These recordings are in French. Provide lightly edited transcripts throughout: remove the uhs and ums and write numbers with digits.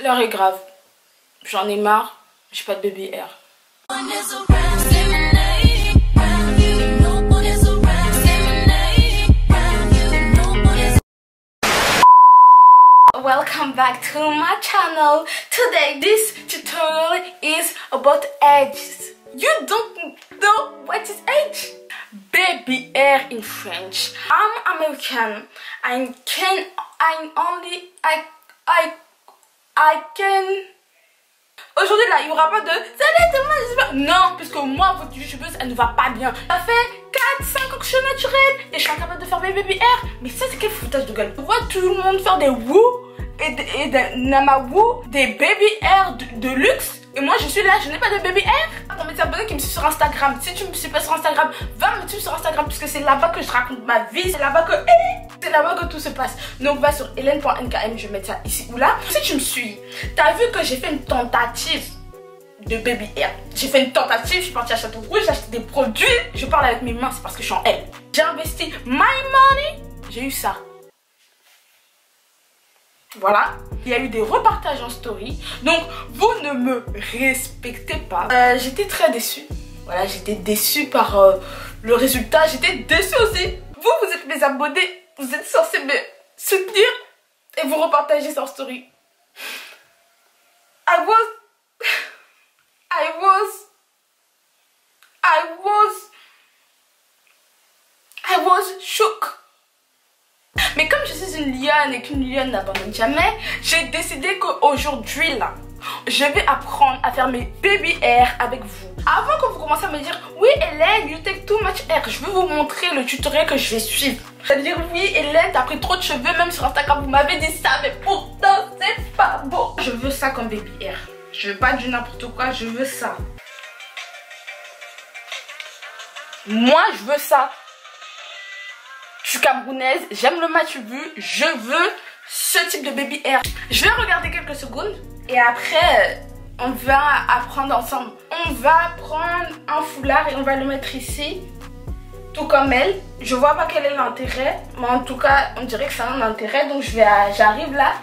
L'heure est grave. J'en ai marre. J'ai pas de baby air. Welcome back to my channel. Today this tutorial is about edges. You don't know what is edge? Baby hair in French. I'm American. I can Aujourd'hui là il n'y aura pas de salut. Non, puisque moi votre youtubeuse elle ne va pas bien. Ça fait 4-5 ans que je suis naturelle et je suis incapable de faire mes baby hair. Mais ça c'est quel foutage de gueule. Je vois tout le monde faire des woo et des namawoo, des baby hair de luxe. Et moi je suis là, je n'ai pas de baby hair. Pour mes abonnés qui me suivent sur Instagram, si tu me suis pas sur Instagram, va me suivre sur Instagram puisque c'est là-bas que je raconte ma vie. C'est là-bas que tout se passe. Donc va sur hélène.nkm, je vais mettre ça ici ou là. Si tu me suis, t'as vu que j'ai fait une tentative de baby hair. J'ai fait une tentative, je suis partie à Château Rouge, j'ai acheté des produits. Je parle avec mes mains, c'est parce que je suis en L. J'ai investi my money, j'ai eu ça. Voilà, il y a eu des repartages en story. Donc vous ne me respectez pas. J'étais très déçue. Voilà, j'étais déçue par le résultat. J'étais déçue aussi. Vous êtes mes abonnés. Vous êtes censés me soutenir. Et vous repartagez sur story. I was shook. Mais comme je suis une lionne et qu'une lionne n'abandonne jamais, j'ai décidé qu'aujourd'hui là, je vais apprendre à faire mes baby hair avec vous. Avant que vous commencez à me dire, oui Hélène, you take too much hair, je vais vous montrer le tutoriel que je vais suivre. C'est-à-dire, oui Hélène, t'as pris trop de cheveux, même sur Instagram, vous m'avez dit ça, mais pourtant c'est pas beau. Je veux ça comme baby hair. Je veux pas du n'importe quoi, je veux ça. Moi, je veux ça. Je suis camerounaise, j'aime le matu-vu, je veux ce type de baby hair. Je vais regarder quelques secondes et après on va apprendre ensemble. On va prendre un foulard et on va le mettre ici, tout comme elle. Je vois pas quel est l'intérêt, mais en tout cas on dirait que ça a un intérêt, donc j'arrive là.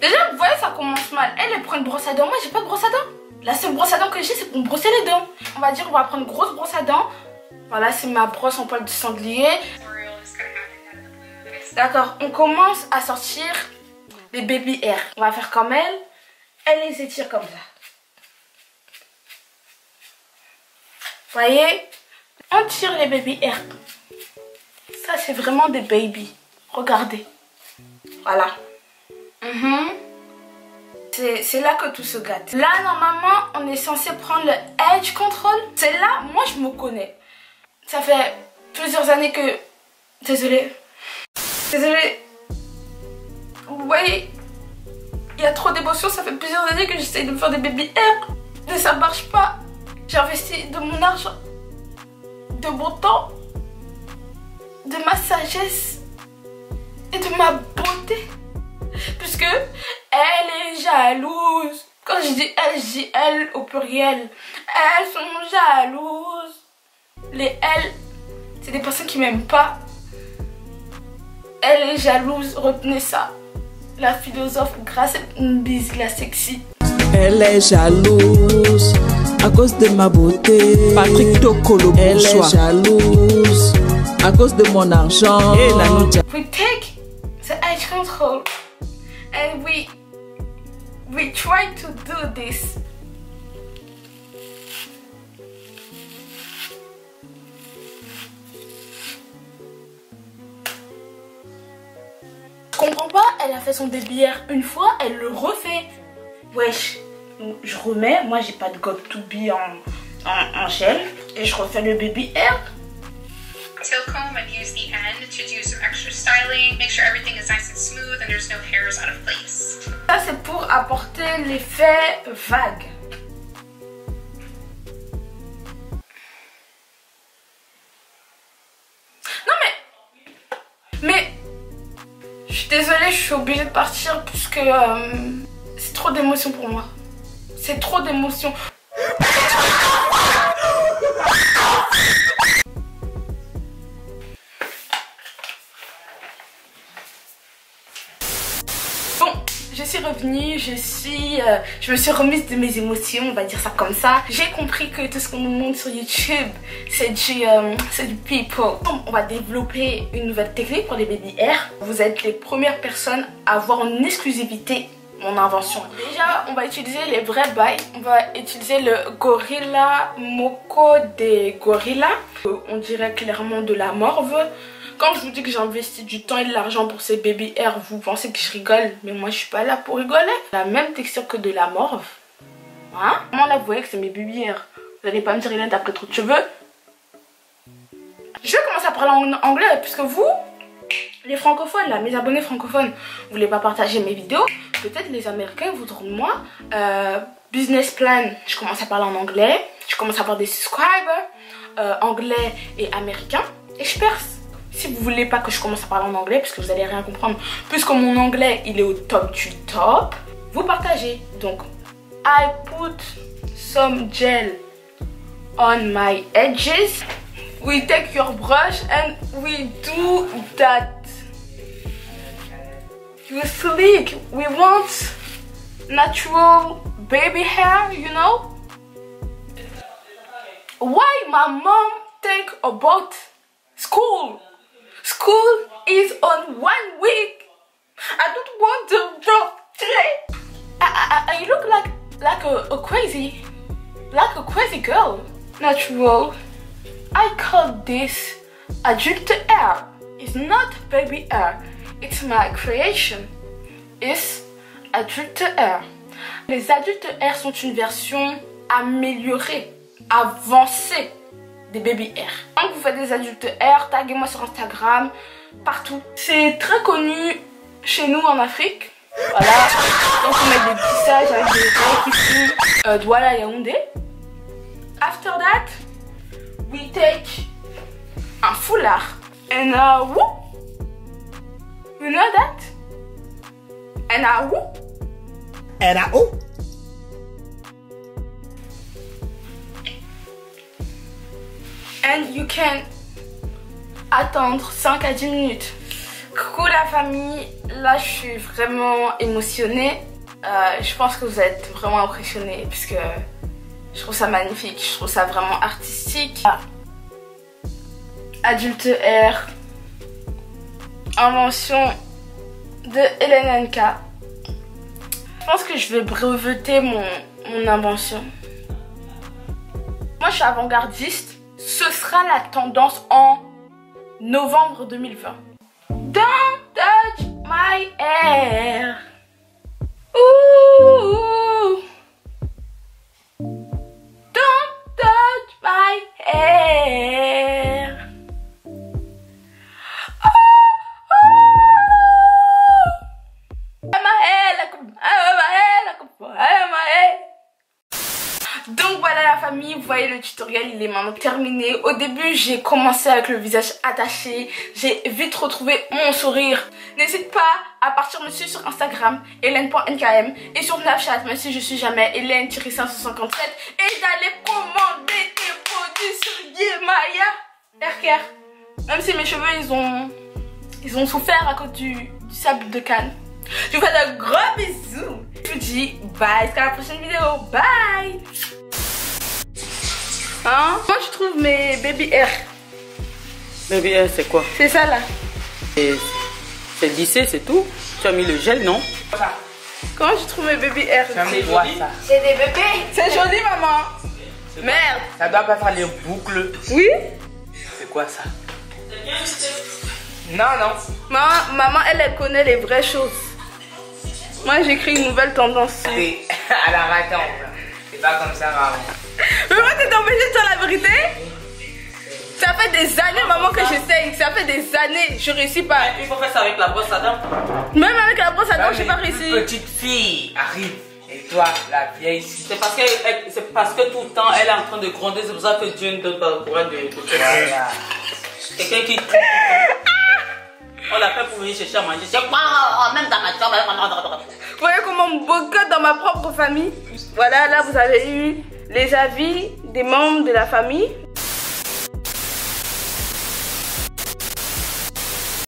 Déjà vous voyez ça commence mal. Elle prend une brosse à dents, moi j'ai pas de brosse à dents. La seule brosse à dents que j'ai, c'est pour me brosser les dents. On va dire, on va prendre une grosse brosse à dents. Voilà, c'est ma brosse en poil de sanglier. D'accord, on commence à sortir les baby hair. On va faire comme elle. Elle les étire comme ça. Voyez, on tire les baby hair. Ça, c'est vraiment des baby. Regardez. Voilà. C'est là que tout se gâte. Là, normalement, on est censé prendre le edge control. C'est là, moi, je me connais. Ça fait plusieurs années que... Désolée. Vous voyez, il y a trop d'émotions. Ça fait plusieurs années que j'essaye de me faire des baby hair. Mais ça marche pas. J'ai investi de mon argent, de mon temps, de ma sagesse et de ma beauté. Puisque elle est jalouse. Quand je dis elle au pluriel. Elles sont jalouses. Les elles, c'est des personnes qui m'aiment pas. Elle est jalouse, retenez ça. La philosophe Grace Mbisi, la sexy. Elle est jalouse à cause de ma beauté. Patrick Tokolo, elle est jalouse à cause de mon argent. Et la note. We take the edge control. And we try to do this. Je comprends pas, elle a fait son baby hair une fois, elle le refait. Wesh. Donc, je remets, moi j'ai pas de gobe to be en gel. Et je refais le baby hair. Tail comb and use the end to do some extra styling. Make sure everything is nice and smooth and there's no hairs out of place. Ça c'est pour apporter l'effet vague. Non mais je suis désolée, je suis obligée de partir puisque c'est trop d'émotions pour moi. C'est trop d'émotions. suis revenue, je me suis remise de mes émotions, on va dire ça comme ça. J'ai compris que tout ce qu'on nous montre sur YouTube, c'est du people. On va développer une nouvelle technique pour les baby hair. Vous êtes les premières personnes à avoir en exclusivité mon invention. Déjà, on va utiliser les vrais bails. On va utiliser le Gorilla Moco des Gorilla. On dirait clairement de la morve. Quand je vous dis que j'ai investi du temps et de l'argent pour ces baby hair, vous pensez que je rigole, mais moi je suis pas là pour rigoler. La même texture que de la morve. Hein? Comment là vous voyez que c'est mes baby hair? Vous allez pas me dire Hélène t'as pris trop de cheveux. Je vais commencer à parler en anglais puisque vous, les francophones là, mes abonnés francophones, vous voulez pas partager mes vidéos. Peut-être les Américains voudront de moi. Business plan, je commence à parler en anglais. Je commence à avoir des subscribers anglais et américains. Et je perce. Si vous voulez pas que je commence à parler en anglais, parce que vous allez rien comprendre, puisque mon anglais il est au top du top, vous partagez. Donc, I put some gel on my edges. We take your brush and we do that. You sleek. We want natural baby hair, you know. Why my mom take about school? School is on 1 week. I don't want to drop today. I look like a crazy girl. Natural. I call this adulte hair. It's not baby hair. It's my creation. It's adulte hair. Les adultes hair sont une version améliorée, avancée des baby hair. Quand vous faites des adultes hair, taguez-moi sur Instagram, partout. C'est très connu chez nous en Afrique. Voilà. Donc on met des tissages avec des gens qui sont Douala Yaoundé. After that, we take un foulard and a whoop. You know that? And a whoop. And a whoop. And you can attendre 5 à 10 minutes. Coucou la famille, là je suis vraiment émotionnée. Je pense que vous êtes vraiment impressionnés puisque je trouve ça magnifique, je trouve ça vraiment artistique. Adulte hair, invention de Hélène NK. Je pense que je vais breveter mon invention. Moi je suis avant-gardiste. Ce sera la tendance en novembre 2020. Don't touch my hair. Ooh. Don't touch my hair. Donc voilà la famille, vous voyez le tutoriel il est maintenant terminé. Au début j'ai commencé avec le visage attaché, j'ai vite retrouvé mon sourire. N'hésite pas à partir me suivre sur Instagram, Hélène.nkm, et sur Snapchat, même si je suis jamais Hélène-557, et d'aller commander tes produits sur Yemaya Haircare. Même si mes cheveux ils ont souffert à cause du sable de Cannes. Je vous fais de gros bisous. Je vous dis bye, jusqu'à la prochaine vidéo. Bye. Hein? Moi je trouve mes baby hair. Baby hair c'est quoi? C'est ça là. C'est lissé, c'est tout. Tu as mis le gel, non? Comment je trouve mes baby hair? C'est joli. C'est des bébés. C'est joli maman. Merde. Ça doit pas faire les boucles. Oui. C'est quoi ça? Non, non. Maman elle connaît les vraies choses. Moi j'écris une nouvelle tendance. Alors attends, c'est pas comme ça maman. Mais moi t'es tombée sur la vérité? Ça fait des années maman que j'essaye. Ça fait des années, je réussis pas. Il faut faire ça avec la brosse à dents. Même avec la brosse à dents, j'ai pas réussi. Une petite fille arrive. Et toi, la vieille ici. C'est parce que tout le temps elle est en train de gronder. C'est pour ça que Dieu ne donne pas le courage de voilà. Quelqu'un qui... On l'appelle pour venir chercher à manger. Même dans ma chambre. Vous voyez comment on boycotte dans ma propre famille. Voilà, là vous avez eu les avis des membres de la famille.